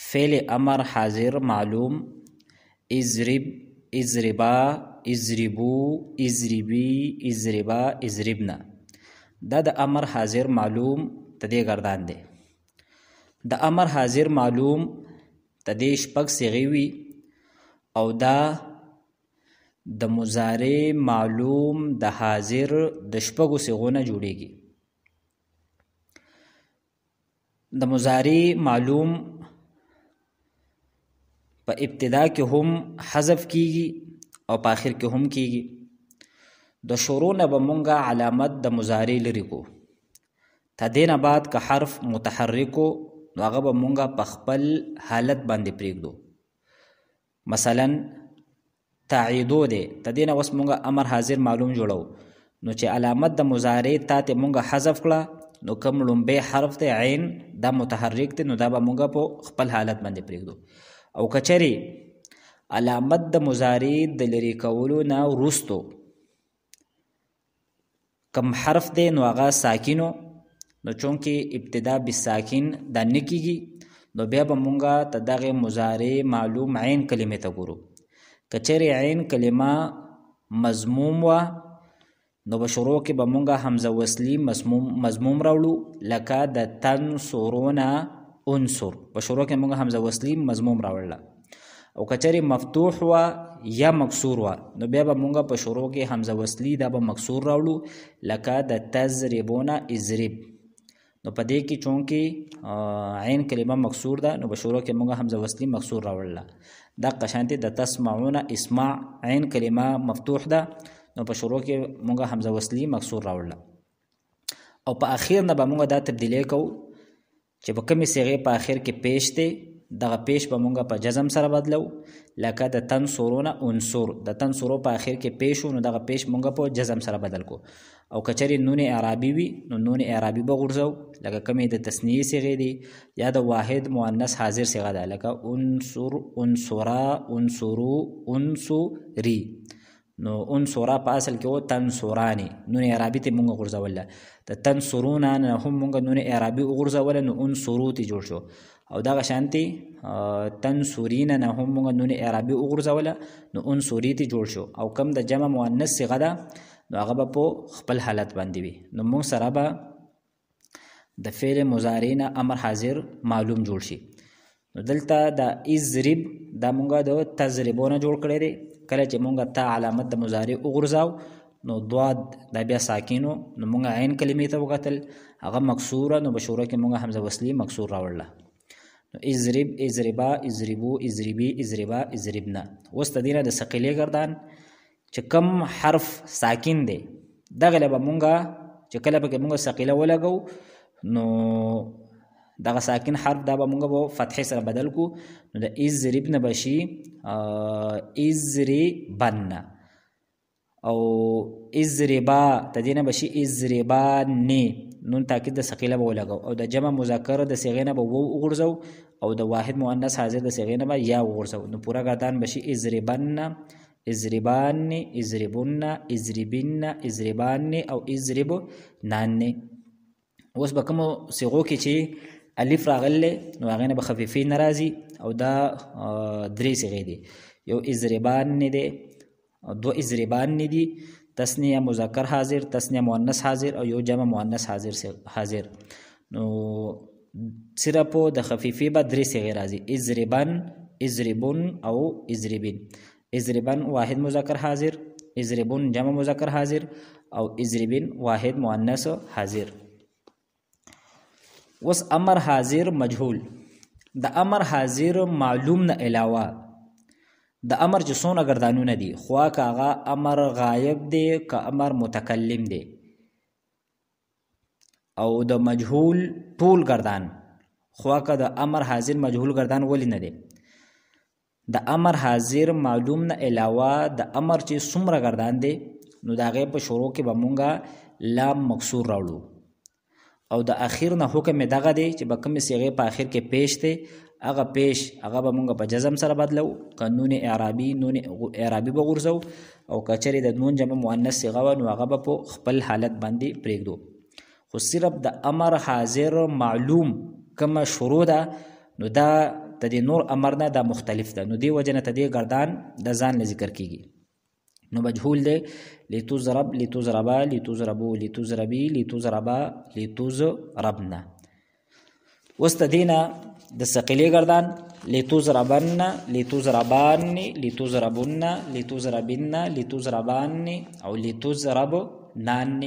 فعل امر حاضر معلوم اضرب، اضربا، اضربو، اضربی، اضربا، اضربنا. دا د امر حاضر معلوم تدې گردان دی. د امر حاضر معلوم تدې شپږ صيغې وي او دا د مضارع معلوم د حاضر د شپږو صيغو نه جوړیږي. د مضارع معلوم په ابتدا کې هم حذف کیږي او په آخر کې هم کیږي. د شروع نه به مونږه علامت د مضارع لري کو. تدې نه بعد که حرف متحرکو نو هغه به مونږه په خپل حالت باندې پرېږدو. مثلا تعیدو دی، تدې نه اوس مونږه امر حاضر معلوم جوړو نو چې علامت د مضارع تا ته مونږه حذف کړه نو کوم لومبی حرف دی عین دا متحرک دی نو دا به مونږه په خپل حالت باندې پرېږدو. او کچری علامت د مضارع د لري کولو نه وروستو کم حرف دی نو هغه ساکینو نو چونکې ابتدا بالساکن دا نه کیږي نو بیا به مونږه ته دغه مضارع معلوم عین کلمې ته ګورو. کچری عین کلمه مضموم وا نو به شروع کې به مونږه حمزه وصلی مضموم راوړو لکه د تنصرون انصر. په شروع کې مونږه حمزه وصلی مضموم راوړله. او کچری مفتوح وا یا مکسور وا نو بیا به مونږه په شروع کې حمزه وصلی دا به مکسور راوړو لکه د تضربون اضرب. نو په دې کې چونکې عین کلمه مکسور ده نو په شروع کې مونږه حمزه وصلی مکسور راوړله. دا قشانتی د تسمعون اسمع عین کلمه مفتوح ده نو په شروع کې مونږه حمزه وصلی مکسور راوړله. او په اخر نه به مونږه دا تبدیلی کوو چې په کومې صيغې په اخر کې پیش دی دغه پیش به مونږه په جزم سره بدلو لکه د تنصرون انصر. د تنصرو په اخر کې پیش نو دغه پیش مونږه په جزم سره بدل کو. او کچری نون اعرابي وي نو نون اعرابي به غورځو لکه کومې د تثنیه صيغې دي یا د واحد مؤنث حاضر صيغه ده لکه انصر، انصرا، انصرو، انصری. نو انصرا په اصل کې و تنصرانی نون اعرابي ته مونږ غورځول. د تنصرون نه هم مونږ نون اعرابي غورځول نو انصرو ته جوړ شو. او دغه شانتي تنصرین نه هم مونږ نون اعرابي غورځول نو انصری ته جوړ شو. او کم د جمع مؤنث صيغه ده نو هغه به په خپل حالت باندې وي. نو مونږ سره به د فعل مضارع نه امر حاضر معلوم جوړ شي. نو دلته د اضرب دا مونږه د تضربونه جوړ کړی دی. کله چې مونږه تا علامت د مضارع وغورځاو نو ضاد دا بیا ساکینو نو مونږه عین کلمې ته وکتل هغه مکسوره نو په شروع کې مونږه حمزه وصلی مکسور راوړله. نو اضرب، اضربا، اضربو، اضربی، اضربا، اضربنا. اوس د دې نه د ثقیلې گردان چې کم حرف ساکن دی دغه له به مونږه چې کله پکې مونږه ثقیله ولګو نو دغه ساکن حرف دا به مونږه په فتحې سره بدل کو نو د اضرب نه به شي اضربن او اضربا تدې نه به شي اضربانې نون تاکید د ثقیله به ولګو. او د جمع مذکر د صيغې نه به و وغورځو او د واحد مؤنث حاضر د صيغې نه به یا وغورځو نو پوره گردان به شي اضربن، اضربان، اضربن، اضربن، اضربان او اضربنان. اوس به کومو صيغو کې چې الف راغله نو هغه نه به خفیفي ناراضي او دا درې صيغې دي. یو اضربان نه دي، دو اضربان نه دي، تثنیه مذکر حاضر، تثنیه مؤنث حاضر او یو جمع مؤنث حاضر. نو صرف د خفیفي به درې صيغې راځي اضربن، اضربن او اضربن. اضربن واحد مذکر حاضر، اضربن جمع مذکر حاضر او اضربن واحد مؤنث حاضر. وس امر حاضر مجهول. د امر حاضر معلوم نه علاوه د امر چې څونه گردانونه دي خوا که هغه امر غایب دی که امر متکلم دی او د مجهول ټول گردان خوا که د امر حاضر مجهول گردان ولی نه دی. د امر حاضر معلوم نه علاوه د امر چې څومره گردان دی نو د هغې په شروع کې به مونږه لام مکسور راوړو او د اخیر نه حکم دغه دی چې به کومې صيغې په اخر کې پیش دی هغه پیش هغه به مونږ په جزم سره بدلو که نون اعرابي به غورځو او که چېرې د نون جمع مؤنث صيغه وه نو هغه به په خپل حالت باندې پرېږدو. خو صرف د امر حاضر معلوم کومه شروع ده نو دا د دې نور امر نه دا مختلف ده، نو دې وجه نه د دې ګردان د ځان له ذکر کیږي. نو مجهول دی لتضرب، لتضربا، لتضربو، لتضربي، لتضربا، لتضربنا. اوس د دې نه د ثقیلې ګردان لتضربن، لتضربان، لتضربن، لتضربن، لتضربان او لتضربنان.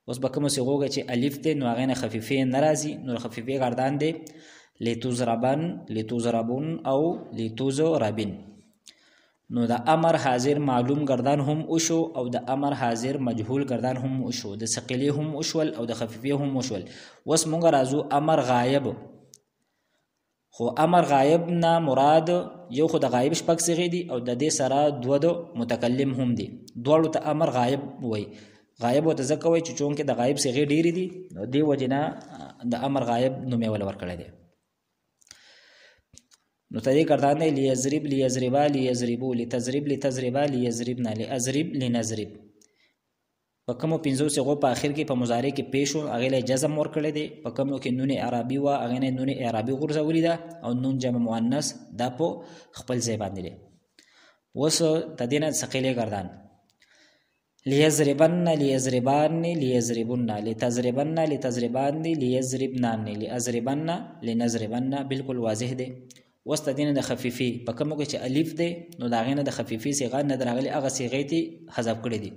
اوس به کومه صيغه چې الف دی نو هغه نه خفیفې نه راځي، نو خفیفې ګردان دی لتضربن، لتضربن او لتضربن. نو د امر حاضر معلوم گردان هم وشو او د امر حاضر مجهول گردان هم وشو، د ثقيلي هم وشول او د خفيفي هم وشول. وس مونږ راځو امر غایب. خو امر غایب نه مراد یو خو د غایب شپږ صيغې دي او د دې سره دوه د متکلم هم دي، دواړو ته امر غایب وای. غایب وته ځکه وای چې چونکه د غایب صيغې ډېرې دي نو دې وجنه د امر غایب نوم یې ول ورکړی دی. نو تدې گردان دی لیضرب، لیضربا، لیضربو، لتضرب، لتضربا، لیضربنا، لأضرب، لنضرب. په کومو پنځو صيغو په اخر کې په مضارع کې پیش و هغه له جزم ورکړی دی، په کومو کې نون اعرابي و هغه نه نون اعرابي غورځولې ده او نون جمع مؤنث دا په خپل ځای باندې دی. وس تدې نه ثقيلې گردان لیضربن، لیضربان، لیضربن، لتضربن، لتضربان، لیضربنان، لأضربن، لنضربن. بالکل واضح دی. وست دینه د خفیفی په کومو کې چې الف دی نو دا غینه د خفیفی صيغه نه درغلي هغه صيغې تی حذف کړې دي.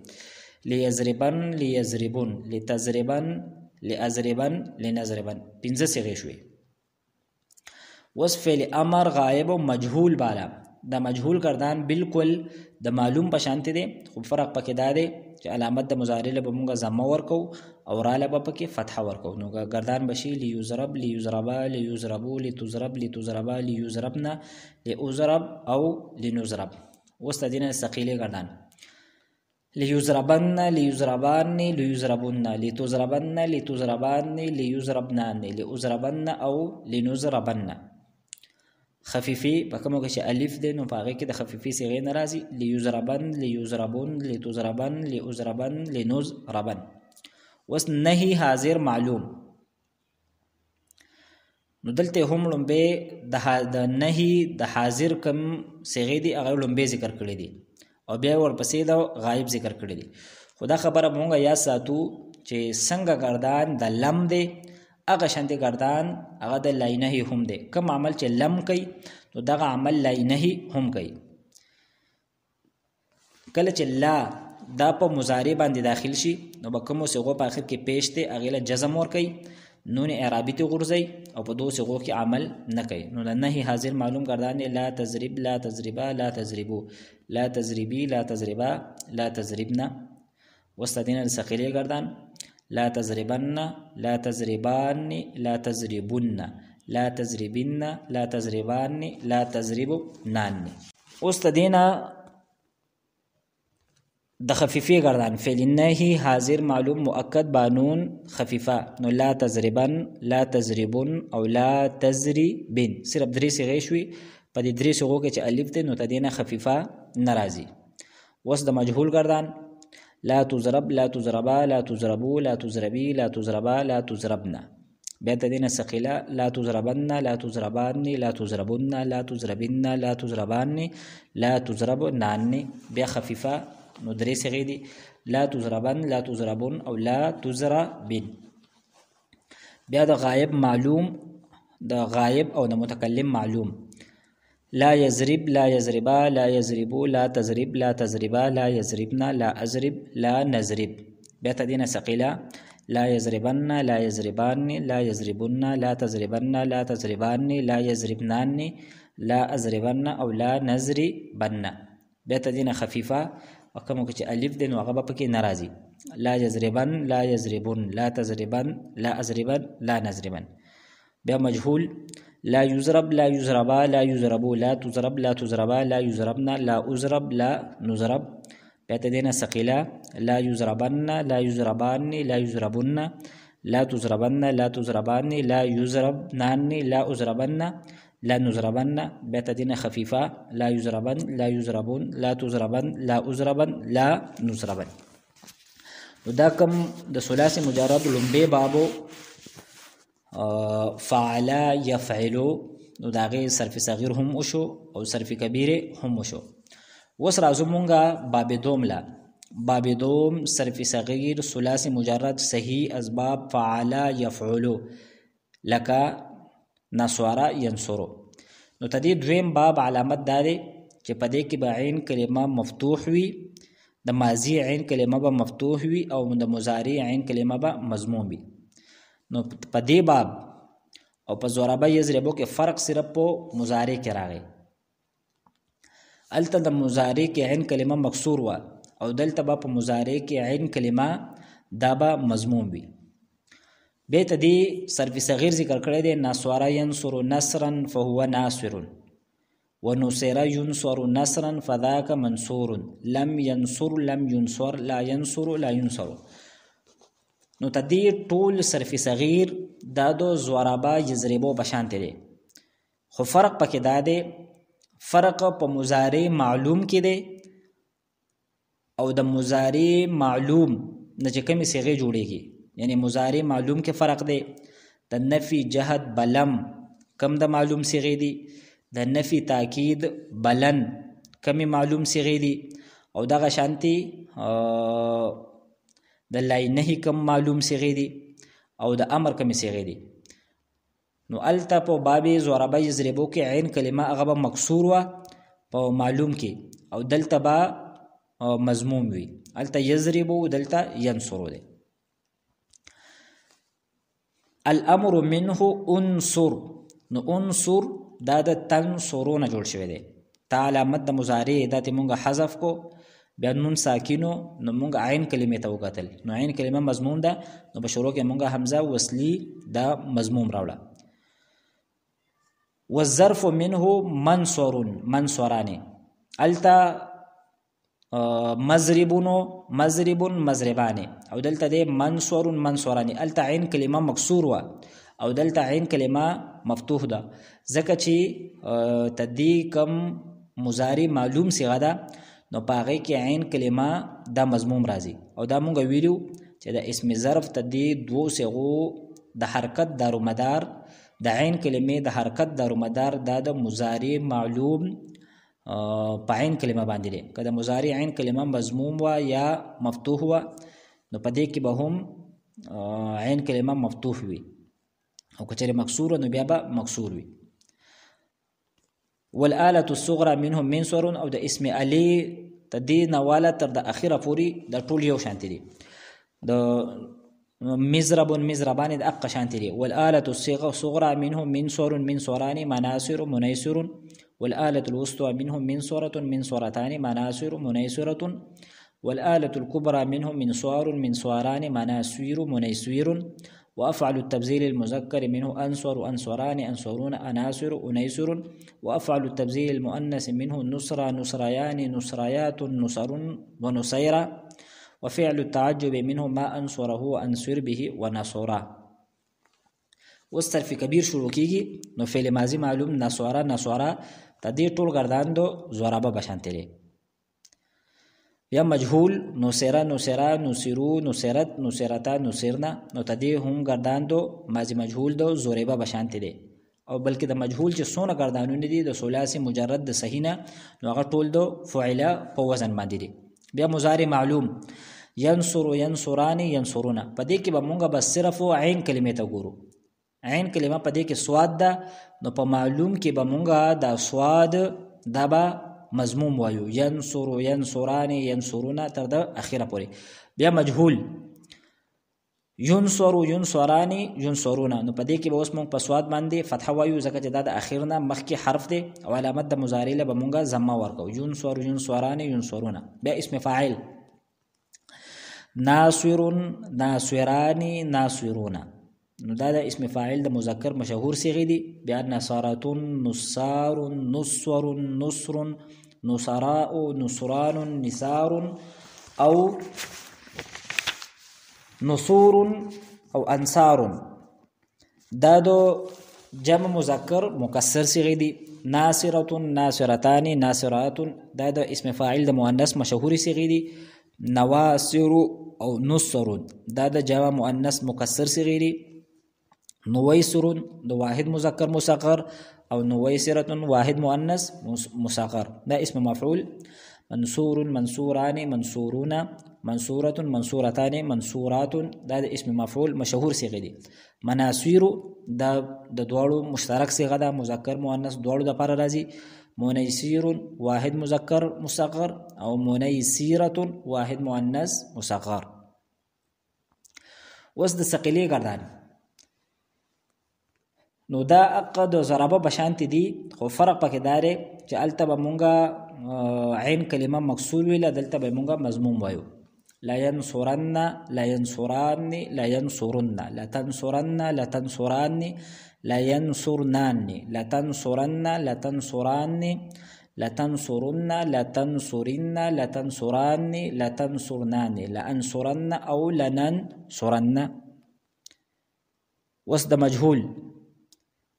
لیضربن، لیضربون، لتضربن، لأضربن، لنضربن. پنځه صيغې شوې. وصف فعل امر غائب او مجهول بالا د مجهول گردان بالکل د معلوم په شانت دي، خو فرق پکې دا دی چې علامت د مضارع له بمونګه ضمه ورکو او را له پکې فتحه ورکو. نو گردان بشي لیضرب، لیضربا، لیضربو، لتضرب، لتضربا، لیضربنا، لیضرب او لنضرب. وست دینه ثقيله گردان لیضربن، لیضربان، لیضربون، لتضربن، لتضربان، لیضربنان، لیضربن او لنضربن. خفیفی په کومو کې چې الف دی نو په هغه کې د خفیفی صيغې ناراضي لیضربن، لیضربون، لتضربن، لیضربن، لنضربن. وس نهي حاضر معلوم. نو دلته هم لومبه د نهي د حاضر کم صيغې دي هغه لومبه ذکر کړی دي او بیا ورپسې د غایب ذکر کړی دي. خدا خبره مونږه یا ساتو چې څنګه گردان د لم دی اغه شانته گردان هغه د لاینه هم دی. کوم عمل چې لم کوي نو دغه عمل لاینه هم کوي. کله چې لا دا په مضارع باندې داخل شي نو به کوم صيغه په اخر کې پیش ته اغه له جزم ور کوي، نون اعرابي ته غورځي او په دوه صيغو کې عمل نه کوي. نو نهي حاضر معلوم گردان لا تضرب، لا تضربا، لا تضربو، لا تضربي، لا تضربا، لا تضربنا. واستدين الثقيله گردان لا تضربن، لا تضربان، لا تضربن، لا تضربن، لا تضربان، لا تضربنان. واستدين د خفیفی گردان فعل نهی حاضر معلوم مؤکد بانون خفیفه. نو لا تضربن، لا تضربن او لا تضربن. صرف درې صيغې شوي په دې درې صيغو کې چې الف دی نو تدینه خفیفه ناراضي. وس د مجهول گردان لا تضرب، لا تضربا، لا تضربو، لا تضربي، لا تضربا، لا تضربنا. بیا تدینه ثقيله لا تضربن، لا تضربان، لا تضربن، لا تضربن، لا تضربان، لا تضربنان. بیا خفیفه نو درې صيغې دي لا تضربن، لا تضربن او لا تضربن. بیا د غایب معلوم، د غایب او د متکلم معلوم لا يضرب، لا يضربا، لا يضربو، لا تضرب، لا تضربا، لا يضربنا، لا أضرب، لا نضرب. بیا تدینه ثقيله لا يضربن، لا يضربان، لا يضربن، لا تضربن، لا تضربان، لا يضربنان، لا أضربن او لا نضربن. بیا تدینه خفیفه وکمو کې چې الف دین هغه په کې ناراضي لا يضربن، لا يضربن، لا تضربن، لا أضربن، لا نضربن. بیا مجهول لا يضرب، لا يضربا، لا يضربو، لا تضرب، لا تضربا، لا يضربنا، لا أضرب، لا نضرب. بیا تدینه ثقيله لا يضربن، لا يضربان، لا يضربن، لا تضربن، لا تضربان، لا يضربنان، لا أضربن، لا نضربن. بیا تدینه خفیفه لا يضربن، لا يضربون، لا تضربن، لا أضربن، لا نضربن. دا کوم د ثلاثي مجرد لومبه بابو فعل يفعل نو د هغې صرف صغیر هم وشو او صرف کبیر هم وشو. اوس راځو مونږه باب دوم له. باب دوم صرف صغیر ثلاثي مجرد صحیح اسباب فعل یفعلو لکه نصارا ینصرو. نو تدې دویم باب علامت دا دی چې په دې کې به عین کلمه مفتوح وي، د ماضی عین کلمه به مفتوح وي او د مضارع عین کلمه به مضموم وي. نو په دې باب او په ضربه یضربو کې فرق صرف په مضارع کې راغی. هلته د مضارع کې عین کلمه مکسور وه او دلته به په مضارع کې عین کلمه دا به مضموم وي. بیا ته دې صرف صغیر ذکر کړی دی، نصر ینصر نصرا فهو ناصر ونصر ينصر نصرا فذاك منصور لم ينصر لم ينصر لا ينصر لا ينصر. نو تدې ټول صرف صغیر دا د ضربه یضربو بشانته دی، خو فرق پکې دا دی، فرق په مضارع معلوم کې دی او د مضارع معلوم نه چې کومې صيغې جوړېږي. یعنی مضارع معلوم کې فرق دی، د نفي جهت بلم کم د معلوم صيغې دي، د نفي تاکید بلن کمی معلوم صيغې دي، او دغه شانتي د لا نهي کم معلوم صيغې دي او د امر کمی صيغې دي. نو الته په باب ضربه یضربو کې عین کلمه هغه به مکسور وه په معلوم کې او دلته به مضموم وي. الته یضربو دلته ینصرو دی. الامر منه انصر. نو انصر دا د تنصرونه جوړ شوی دی. تا علامت د مضارع دا ته مونږه حذف کو، بیا نون ساکینو نو مونږ عین کلمې ته وکتل، نو عین کلمه مضموم ده، نو په شروع کې مونږه حمزه وصلی دا مضموم راوړه. والظرف منه منصور منصوران. التا مضربونو مضرب مضربان او دلته د منصور منصوران. التا عین کلمه مکسور وا او دلته عین کلمه مفتوح ده، ځکه چې تدی کم مضارع معلوم صيغه ده نو پاغه کې عین کلمه دا مضموم راځي. او دا مونږ ویلو چې د اسم ظرف تدی دو صيغو د حرکت دارومدار د عین کلمې د حرکت دارومدار دا د مضارع معلوم په عین کلمه باندې دی. که د مضارع عین کلمه مضموم وا یا مفتوح وا نو په دې کې به هم عین کلمه مفتوح وي، او که چېرې مکسور نو بیا به مکسور وي. والآلة الصغرى منهم منصور. او د اسم علی د دې نه والا تر د اخره پورې د ټول یو شانتي دي، د مضرب مضربان د اق شانتي دي. والآلة الصغرى منهم منصور منصوران مناصر منيسر. والآلة الوسطى منهم منصورة منصورتان مناصر منيسرة. والآلة الكبرى منهم منصار منصوران مناصير منيسير. وأفعل التبذيل المذكر منه أنصر أنصران أنصرون أناصر أنيسر. وأفعل التبذيل المؤنث منه نصرى نصريان نصريات نصر ونصيرا. وفعل التعجب منه ما أنصره أنصر به ونصرا. وصرف كبير شروع کیږي نو فعل ماضي معلوم نصرا نصرا تدې ټول ګردان دو ضربه بشانتلې. یا مجهول نصرا نصرا نصرو نصرت نصرتا نصرنا نو تدې هم ګردان دو ماضي مجهول دو ضربه بشانتلې. او بلکې د مجهول چې څونه ګردانونه دي د ثلاثي مجرد د صحیحه نو هغه ټول دو فعل په وزن باندې دي. بیا مضارع معلوم ينصر ينصران ينصرون. په دې کې به مونږه بس صرف عین کلمې ته ګورو. عین کلمه په دې کې سواد ده، نو په معلوم کې به مونږه دا سواد دا به مضموم وایو، ينصر ينصران ينصرون تر د اخیره پورې. بیا مجهول ينصر ينصران ينصرون، نو په دې کې به اوس مونږ په سواد باندې فتحه وایو ځکه چې دا د اخیر نه مخکې حرف دی او علامت د مضارع له به مونږه ضمه ورکو. ينصر ينصران ينصرون. بیا اسم فاعل ناصر ناصران ناصرون، نو دا د اسم فاعل د مذکر مشهور صيغې دي. بیا نصارة نصار نصور نصر نصراء نصران نثار او نصور او انصار. دا دو جمع مذکر مکسر صيغې دي. ناصرة ناصرتان ناصرات دا د اسم فاعل د مؤنث مشهور صيغې دي. نواصر او نصر دا د جمع مؤنث مکسر صيغې دي. نويسر د واحد مذکر مصغر او نويسرة واحد مؤنث مصغر، دا اسم مفعول. منصور منصوران منصورون منصورة منصورتان منصورات، دا اسم مفعول مشهور صيغه دي. مناصير دا د دوړو مشترک صيغه ده، مذکر مؤنث دوړو د پر راځي. منيسير واحد مذکر مصغر او منيسيرة واحد مؤنث مصغر. وس د ثقيلي گردان نو دا اقد ضربه بشانت دي، خو فرق پکې داره چې الته به مونږه عین کلمه مکسور ویل، دلته به مونږه مضموم وایو. لا ينصرن لا ينصران لا ينصرن لا تنصرن لا تنصران لا ينصرنان لا تنصرن لا تنصران لا تنصرن لا تنصرن لا تنصران لا تنصرنان لا انصرن او لننصرن. وس د مجهول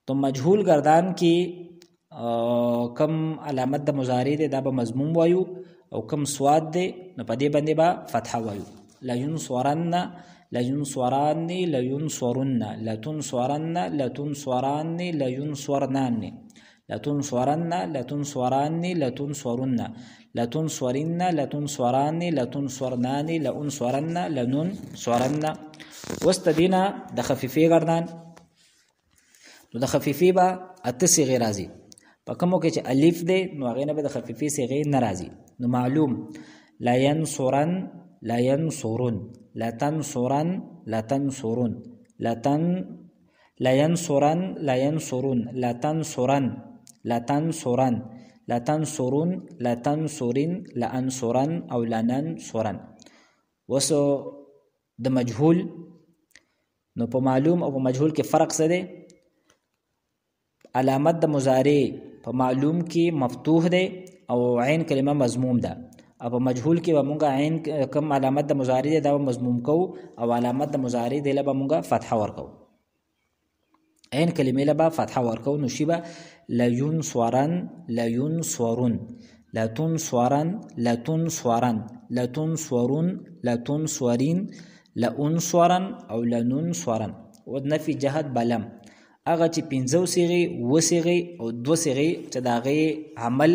تو مجهول گردان کی کم علامت د مضارع ده دا به مضموم وایو، او کم سواد ده نو په دې باندې با فتحه وایو. لا ينصرن لا ينصران لا ينصرن لا تنصرن لا تنصران لا ينصرنان لا تنصرن لا تنصران لا تنصرن لا تنصرن لا تنصران لا تنصرنان لا انصرن لا ننصرن. واستدینا د خفیفی گردان نو د خفیفی با اته صيغه راځي، په کومو کې چې الف ده نو هغه نه به د خفیفی صيغه نه راځي. نو معلوم لا ينصرن لا ينصرون لا تنصرن لا تنصرون لا ينصرن لا ينصرون لا تنصرن لا تنصرن لا تنصرون لا تنصرن لا انصرن او لا ننصرن. وسو د مجهول نو په معلوم او په مجهول کې فرق څه دی؟ علامت د مضارع په معلوم کې مفتوح ده او عین کلمه مضموم ده، او په مجهول کې به مونږه عین کم علامت د مضارع ده مضموم کو، او علامت د مضارع ده له به مونږه فتحه ورکو. عین کلمه له به فتحه ورکو نو شی به لا ينصرن لا ينصرون لا تنصرن لا تنصرن لا تنصرون لا تنصرين لا انصرن او لا ننصرن. او نفي جهت بلم هغه چې 15 صيغه و صيغه او 2 صيغه چې داغه عمل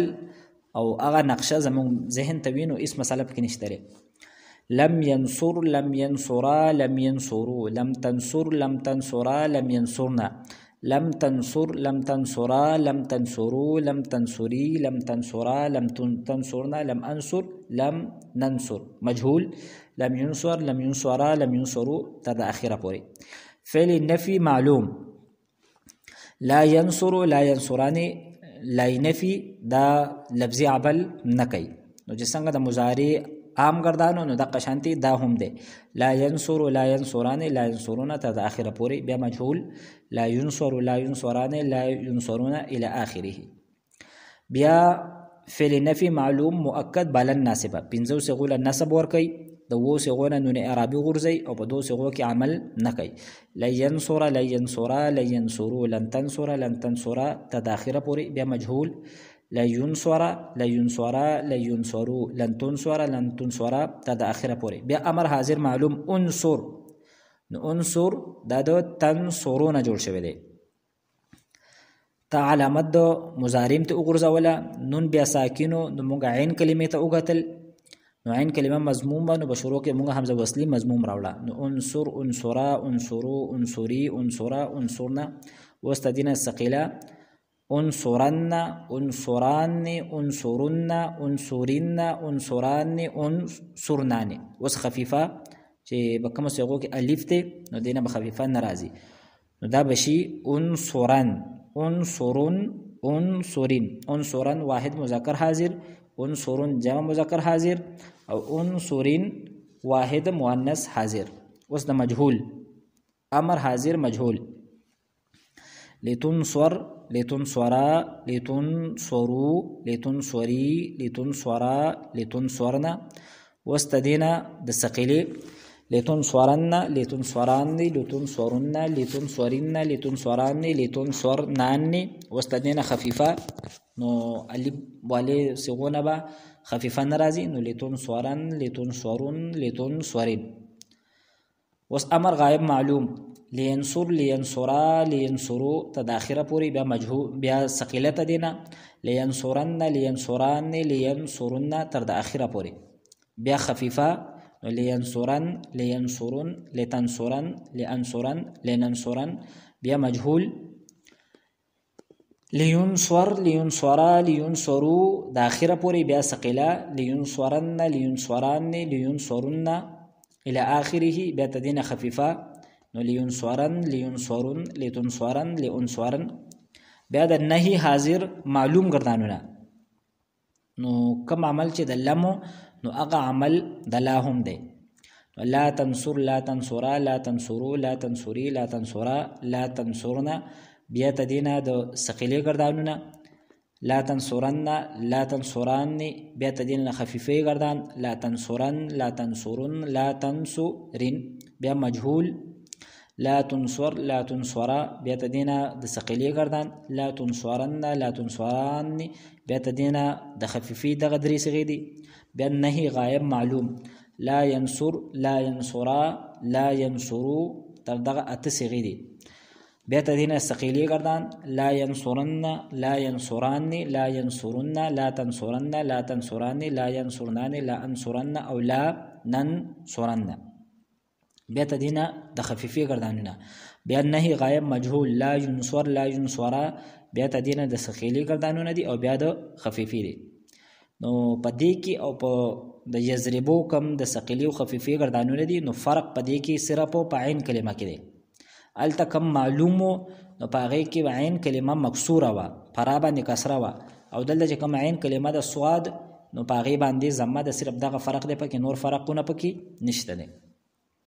او هغه نقشه زمون ذهن ته وینو اس مسله پکې نشته. لم ينصر لم ينصرا لم ينصروا لم تنصر لم تنصرا لم ينصرنا لم تنصر لم تنصرا لم تنصروا لم تنصري لم تنصرا لم تنصرنا لم انصر لم ننصر. مجهول لم ينصر لم ينصرا لم ينصروا تر اخره پورې. فعل النفي معلوم لا ينصر لا ينصران لا ينفي دا لفظي عمل نکي. نو چې څنګه د مضارع عام گردانو نو د قشانتی دا هم ده. لا ينصر لا ينصران لا ينصرون تر اخره پورې. بیا مجهول لا ينصر لا ينصران لا ينصرون الى اخره. بیا فعل نفي معلوم مؤکد بلن ناسبه 15 صيغه له نسب ور کوي، د وو صيغو نه نون اعرابي غورځي او په 2 صيغو کې عمل نه کوي. لا ينصر لا ينصرا لا ينصروا لن تنصر لن تنصرا تداخره پوری. بیا مجهول لا ينصر لا ينصرا لا ينصروا لن تنصر لن تنصرا تداخره پوری. بیا امر حاضر معلوم انصر نو انصر دا د تنصرون جوړ شوی دی. تا علامت د مضارع ته وګرځوله، نون بیا ساکینو نو موږ عین کلمې ته وګتل، نو عین کلمه مضمومه نو بشروع کې موږ حمزه وصلی مضموم راوړه. نو انصر انصرا انصروا انصري انصرا انصرنا. واستدین الثقيله انصرن انصران انصرن انصرن انصران انصرنان. وس خفیفه چې په کوم صيغو کې الف ته نو دینه به خفیفه ناراضي، نو دا بشي انصرن انصرن انصرين. انصرن واحد مذکر حاضر، انصرن جمع مذکر حاضر، او انصرين واحد مؤنث حاضر. اوس د مجهول امر حاضر مجهول لتنصر لتنصرا لتنصروا لتنصري لتنصرا لتنصرنا. واستدینا د ثقيله لتنصرن لتنصران لتنصرن لتنصرن لتنصران لتنصرنان. واستدینا خفیفه نو الف والے صيغونه با خفیفه ناراضي، نو لتنصرن لتنصرون لتنصرين. وس امر غائب معلوم لینصر لینصرا لینصرو ته د اخره پورې بیا مجهول بیا ثقيله ته دینا لینصرن لینصران لینصرن تر د اخره پورې بیا خفیفه لینصرن لینصرن لتنصرن لانصرن لننصرن بیا مجهول لینصر لینصرا لینصرو د اخره پورې بیا ثقيله لینصرن لینصران لینصرن الى اخره بیا تدین خفیفه نو لینصرن لینصرن لتنصرن لانصرن بیا د نهي حاضر معلوم ګرځانونه نو کوم عمل چې د لمو نو هغه عمل د لا هم دی لا تنصر لا تنصرا لا تنصرو لا تنصري لا تنصرا لا تنصرنا بیا تدینه د ثقيله ګرځانونه لا تنصرن لا تنصران بیا تدینه خفیفه ګرځان لا تنصرن لا تنصرن لا تنصرن بیا مجهول لا تنصر لا تنصرا بیا تدینه د ثقيله ګرځان لا تنصرن لا تنصران بیا تدینه د خفیفی دغه درې صيغې دي بیا نهي غائب معلوم لا ينصر لا ينصرا لا ينصرو تر دغه اته صيغې دي بیا تدینه ثقيله ګرځان لا ينصرن لا ينصران لا ينصرن لا تنصرن لا تنصران لا ينصرنان لا انصرن او لا ننصرن بیا تدینه د خفیفی ګرځانونه بیا نهي غائب مجهول لا ينصر لا ينصرا بیا تدینه د ثقيله ګرځانونه دي او بیا د خفیفی دي نو پدې کې او په د یضربو کم د ثقيله او خفیفی ګرځانونه دي نو فرق پدې کې صرف په عین کلمه کې دی الته کم معلومو نو پاغه کې عین کلمه مکسوره وا فرا باندې کسره وا او دلته چې کم عین کلمه د سواد نو پاغه باندې زمه د صرف دغه فرق دی پکې نور فرقونه پکې نشته دي